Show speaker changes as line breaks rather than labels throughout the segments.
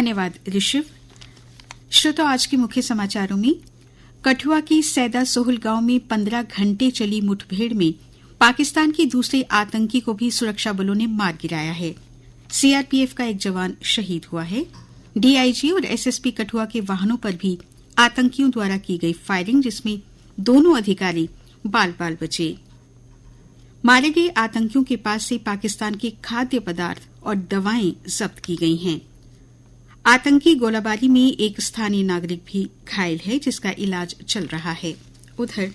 धन्यवाद ऋषभ। श्रोता, आज के मुख्य समाचारों में कठुआ की सैदा सोहल गांव में 15 घंटे चली मुठभेड़ में पाकिस्तान के दूसरे आतंकी को भी सुरक्षा बलों ने मार गिराया है। सीआरपीएफ का एक जवान शहीद हुआ है। डीआईजी और एसएसपी कठुआ के वाहनों पर भी आतंकियों द्वारा की गई फायरिंग, जिसमें दोनों अधिकारी बाल बाल बचे। मारे गए आतंकियों के पास से पाकिस्तान के खाद्य पदार्थ और दवाएं जब्त की गई हैं। आतंकी गोलाबारी में एक स्थानीय नागरिक भी घायल है, जिसका इलाज चल रहा है। उधर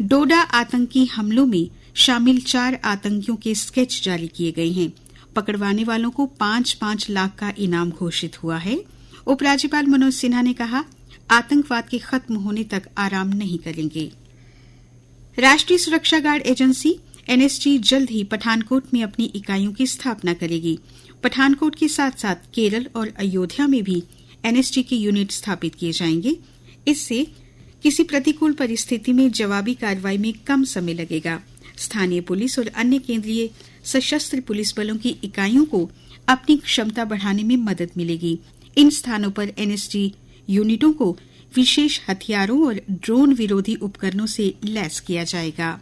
डोडा आतंकी हमलों में शामिल 4 आतंकियों के स्केच जारी किए गए हैं। पकड़वाने वालों को 5-5 लाख का इनाम घोषित हुआ है। उपराज्यपाल मनोज सिन्हा ने कहा, आतंकवाद के खत्म होने तक आराम नहीं करेंगे। राष्ट्रीय सुरक्षा गार्ड एजेंसी एनएसजी जल्द ही पठानकोट में अपनी इकाइयों की स्थापना करेगी। पठानकोट के साथ साथ केरल और अयोध्या में भी एनएसजी के यूनिट स्थापित किए जाएंगे। इससे किसी प्रतिकूल परिस्थिति में जवाबी कार्रवाई में कम समय लगेगा। स्थानीय पुलिस और अन्य केंद्रीय सशस्त्र पुलिस बलों की इकाइयों को अपनी क्षमता बढ़ाने में मदद मिलेगी। इन स्थानों पर एनएसजी यूनिटों को विशेष हथियारों और ड्रोन विरोधी उपकरणों से लैस किया जाएगा।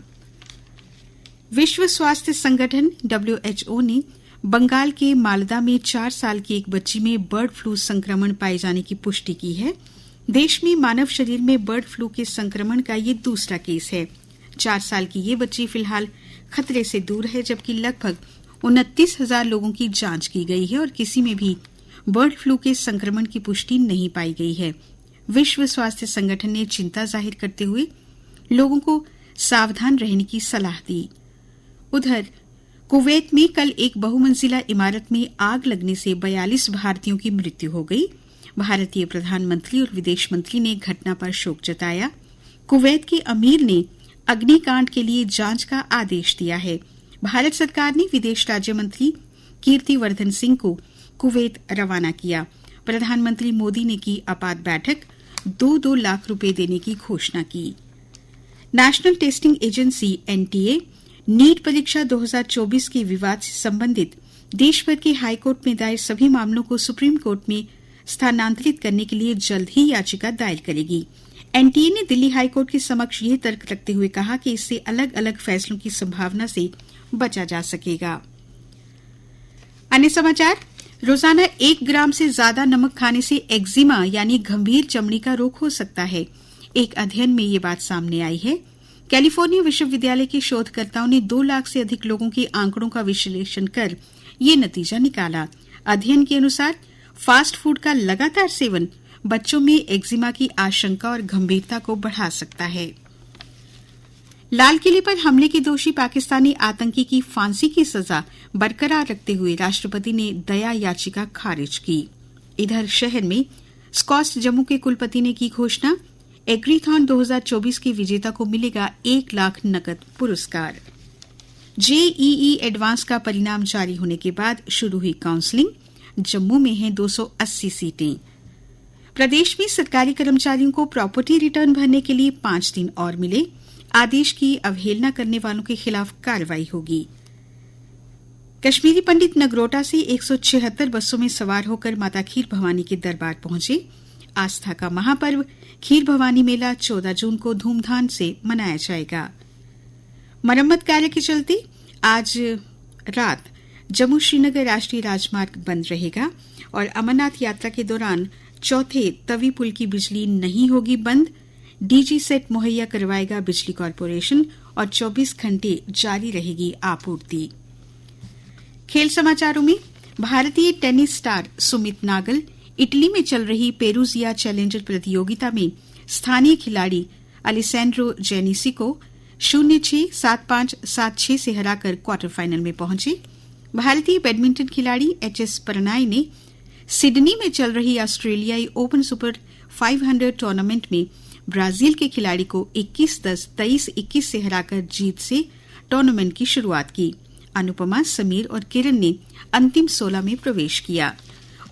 विश्व स्वास्थ्य संगठन WHO ने बंगाल के मालदा में 4 साल की एक बच्ची में बर्ड फ्लू संक्रमण पाए जाने की पुष्टि की है। देश में मानव शरीर में बर्ड फ्लू के संक्रमण का ये दूसरा केस है। 4 साल की ये बच्ची फिलहाल खतरे से दूर है, जबकि लगभग 29,000 लोगों की जांच की गई है और किसी में भी बर्ड फ्लू के संक्रमण की पुष्टि नहीं पाई गई है। विश्व स्वास्थ्य संगठन ने चिंता जाहिर करते हुए लोगों को सावधान रहने की सलाह दी। उधर कुवैत में कल एक बहुमंजिला इमारत में आग लगने से 42 भारतीयों की मृत्यु हो गई। भारतीय प्रधानमंत्री और विदेश मंत्री ने घटना पर शोक जताया। कुवैत के अमीर ने अग्निकांड के लिए जांच का आदेश दिया है। भारत सरकार ने विदेश राज्य मंत्री कीर्तिवर्धन सिंह को कुवैत रवाना किया। प्रधानमंत्री मोदी ने की आपात बैठक, 2-2 लाख रुपए देने की घोषणा की। National testing agency NTA NEET परीक्षा 2024 के विवाद से संबंधित देशभर के हाईकोर्ट में दायर सभी मामलों को सुप्रीम कोर्ट में स्थानांतरित करने के लिए जल्द ही याचिका दायर करेगी। एनटीए ने दिल्ली हाईकोर्ट के समक्ष यह तर्क रखते हुए कहा कि इससे अलग अलग फैसलों की संभावना से बचा जा सकेगा। अन्य समाचार, रोजाना 1 ग्राम से ज्यादा नमक खाने से एक्जिमा यानी गंभीर चमड़ी का रोग हो सकता है। एक अध्ययन में ये बात सामने आई है। कैलिफोर्निया विश्वविद्यालय के शोधकर्ताओं ने 2 लाख से अधिक लोगों के आंकड़ों का विश्लेषण कर ये नतीजा निकाला। अध्ययन के अनुसार फास्ट फूड का लगातार सेवन बच्चों में एक्जिमा की आशंका और गंभीरता को बढ़ा सकता है। लाल किले पर हमले के दोषी पाकिस्तानी आतंकी की फांसी की सजा बरकरार रखते हुए राष्ट्रपति ने दया याचिका खारिज की। इधर शहर में स्कॉस्ट जम्मू के कुलपति ने की घोषणा, एग्रीथॉन 2024 के विजेता को मिलेगा 1 लाख नकद पुरस्कार। जेईई एडवांस का परिणाम जारी होने के बाद शुरू हुई काउंसलिंग। जम्मू में हैं 280 सीटें। प्रदेश में सरकारी कर्मचारियों को प्रॉपर्टी रिटर्न भरने के लिए 5 दिन और मिले। आदेश की अवहेलना करने वालों के खिलाफ कार्रवाई होगी। कश्मीरी पंडित नगरोटा से 176 बसों में सवार होकर माता खीर भवानी के दरबार पहुंचे। आस्था का महापर्व खीर भवानी मेला 14 जून को धूमधाम से मनाया जाएगा। मरम्मत कार्य के चलते आज रात जम्मू श्रीनगर राष्ट्रीय राजमार्ग बंद रहेगा और अमरनाथ यात्रा के दौरान चौथे तवी पुल की बिजली नहीं होगी बंद। डीजी सेट मुहैया करवाएगा बिजली कॉर्पोरेशन और 24 घंटे जारी रहेगी आपूर्ति। खेल समाचारों में भारतीय tennis star Sumit Nagal Italy में चल रही पेरूजिया चैलेंजर प्रतियोगिता में स्थानीय खिलाड़ी अलेसैंड्रो जेनिसी को 0-6, 7-5, 7-6 से हराकर क्वार्टर फाइनल में पहुंचे। भारतीय बैडमिंटन खिलाड़ी एचएस प्रणय ने सिडनी में चल रही ऑस्ट्रेलियाई ओपन सुपर 500 टूर्नामेंट में ब्राजील के खिलाड़ी को 21-10, 23-21 से हराकर जीत से टूर्नामेंट की शुरुआत की। अनुपमा, समीर और किरण ने अंतिम 16 में प्रवेश किया।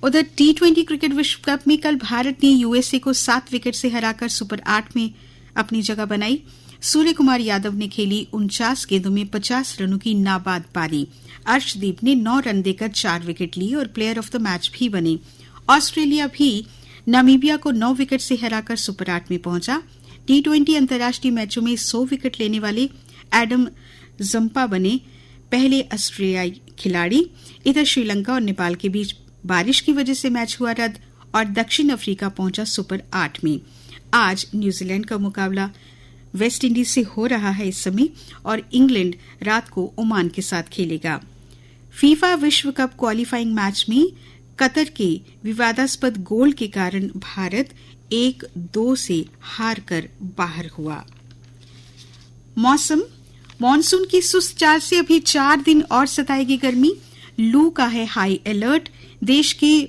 उधर T20 क्रिकेट विश्व कप में कल भारत ने यूएसए को 7 विकेट से हराकर सुपर 8 में अपनी जगह बनाई। सूर्य कुमार यादव ने खेली 49 गेंदों में 50 रनों की नाबाद पारी। अर्शदीप ने 9 रन देकर 4 विकेट लिए और प्लेयर ऑफ द मैच भी बने। ऑस्ट्रेलिया भी नामीबिया को 9 विकेट से हराकर सुपर 8 में पहुंचा। T20 अंतर्राष्ट्रीय मैचों में 100 विकेट लेने वाले एडम जम्पा बने पहले ऑस्ट्रेलियाई खिलाड़ी। इधर श्रीलंका और नेपाल के बीच बारिश की वजह से मैच हुआ रद्द और दक्षिण अफ्रीका पहुंचा सुपर 8 में। आज न्यूजीलैंड का मुकाबला वेस्ट इंडीज से हो रहा है इस समय और इंग्लैंड रात को ओमान के साथ खेलेगा। फीफा विश्व कप क्वालिफाइंग मैच में कतर के विवादास्पद गोल के कारण भारत 1-2 से हारकर बाहर हुआ। मौसम, मानसून की सुस्त चाल से अभी 4 दिन और सताएगी गर्मी। लू का है हाई अलर्ट। देश के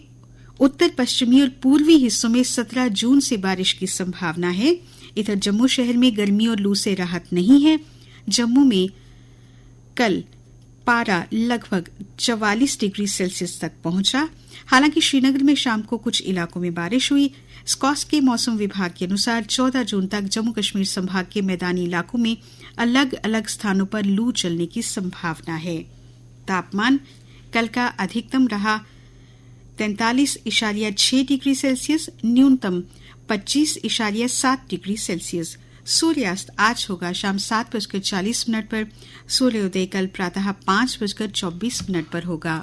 उत्तर पश्चिमी और पूर्वी हिस्सों में 17 जून से बारिश की संभावना है। इधर जम्मू शहर में गर्मी और लू से राहत नहीं है। जम्मू में कल पारा लगभग 44 डिग्री सेल्सियस तक पहुंचा। हालांकि श्रीनगर में शाम को कुछ इलाकों में बारिश हुई। स्कॉस के मौसम विभाग के अनुसार 14 जून तक जम्मू कश्मीर संभाग के मैदानी इलाकों में अलग अलग स्थानों पर लू चलने की संभावना है। तापमान कल का अधिकतम रहा 43.6 डिग्री सेल्सियस, न्यूनतम 25.7 डिग्री सेल्सियस। सूर्यास्त आज होगा शाम 7:40 पर। सूर्योदय कल प्रातः 5:24 पर होगा।